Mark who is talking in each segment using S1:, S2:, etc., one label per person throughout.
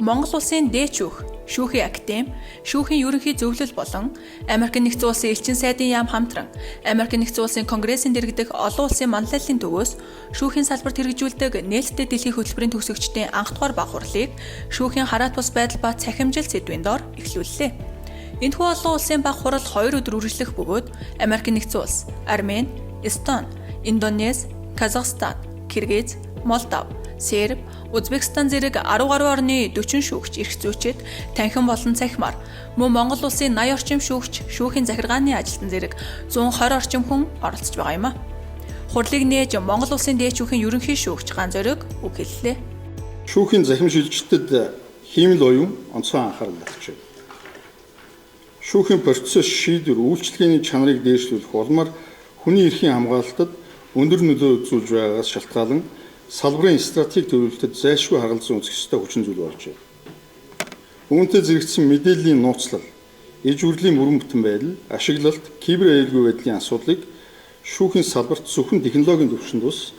S1: Монгол улсын дээд шүүхийн академи, шүүхийн ерөнхий зөвлөл болон Америк нэгдсэн улсын элчин сайдын яам хамтран Америк нэгдсэн улсын конгрессийн дэргэдэх олон улсын манлайлалын төвөөс шүүхийн салбарт хэрэгжүүлдэг нээлттэй дэлхийн хөтөлбөрийн төгсөгчдийн анх дугаар баг хурлыг шүүхийн хараат бус байдал ба цахимжил сэдвийн доор эхлүүллээ. Энэхүү олон улсын баг хурал 2 өдөр үргэлжлэх бөгөөд Америк нэгдсэн улс, Армени, Эстони, Индонез, Казахстан, Киргиз, Молдов, Серб, Узбекистан зэрэг 10 гаруй орны 40 шүүгч эрх зүйчид танхим болон цахимаар мөн Монгол улсын 80 орчим шүүгч шүүхийн захиргааны ажилтан зэрэг 120 орчим хүн оролцож байгаа юм а. Хурлыг нээж Монгол улсын дээд шүүхийн ерөнхий шүүгч Ган Зориг үг хэллээ.
S2: Шүүхийн захим шилжилтэд хиймэл оюун онцгой анхаарал татжээ. Шүүхийн процесс шийдвэр үйлчлэгээний чанарыг дээшлүүлэх улмаар хүний эрхийн хамгаалалтад өндөр нөлөө үзүүлж байгаагаас шалтгаалan салбарын стратеги төлөвлөлтөд зайлшгүй харгалзан үзэх ёстой хүчин зүйл болж байна. Үүнтэй зэрэгцсэн мэдээллийн нууцлал, иж үрлийн бүрэн бүтэн байдал, ашиглалт, кибер аюулгүй байдлын асуудлыг шүүхийн салбарт зөвхөн технологийн түвшинд ус,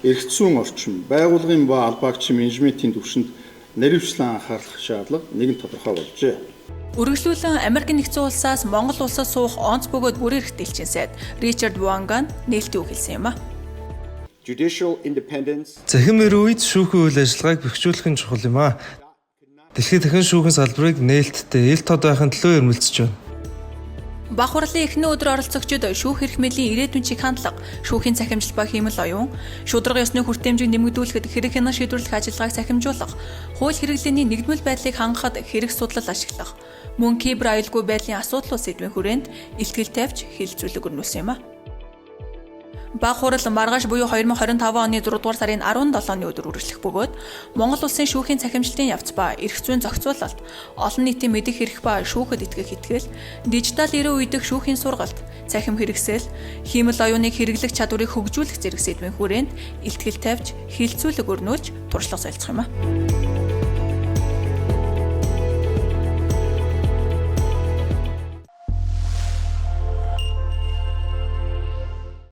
S2: эрх зүйн орчин, байгууллагын ба албаагчийн менежментийн түвшинд наривчлан анхаарах шаардлага нэгэн тодорхой болжээ.
S1: Үргэлжлүүлэн Америк нэгдсэн улсаас Монгол улсад суух онц бөгөөд бүрэн эрхт элчин сайд Ричард Ванган нээлттэй үг хэлсэн юм а.
S3: Захим нэр үед шүүхийн үйл ажиллагааг бэхжүүлэх нь чухал юм а. Дэлхийн дахин шүүхийн салбарыг нээлттэй ил тод байхын төлөө эрмэлзэж байна.
S1: Баг хурлын эхний өдөр оролцогчид шүүх эрх мэдлийн ирээдүйн чиг хандлага, шүүхийн цахимжил ба хиймэл оюун, шударга ёсны хүртээмжийг нэмэгдүүлэхэд хэрэг хянах шийдвэрлэх ажиллагааг цахимжуулах, хууль хэрэглээний нэгдмэл байдлыг хангахад хэрэг судлал ашиглах, мөн кибер аюулгүй байдлын асуудлууд сэдвийн хүрээнд илтгэл тавьж хэлэлцүүлэг өрнүүлсэн юм а. Баг хурал маргааш буюу 2025 оны 4 дугаар сарын 17-ны өдөр үргэлжлэх бөгөөд Монгол улсын шүүхийн цахимжлалтын явц ба эрх зүйн зохицуулалт, олон нийтийн мэдих хэрэг ба шүүхэд итгэх итгэл, дижитал эрүү үеийнх шүүхийн сургалт, цахим хэрэгсэл, хиймэл оюуныг хэрэглэх чадварыг хөгжүүлэх зэрэг сэдвийн хүрээнд илтгэл тавьж хэлэлцүүлэг өрнүүлж туршлага солилцох юм а.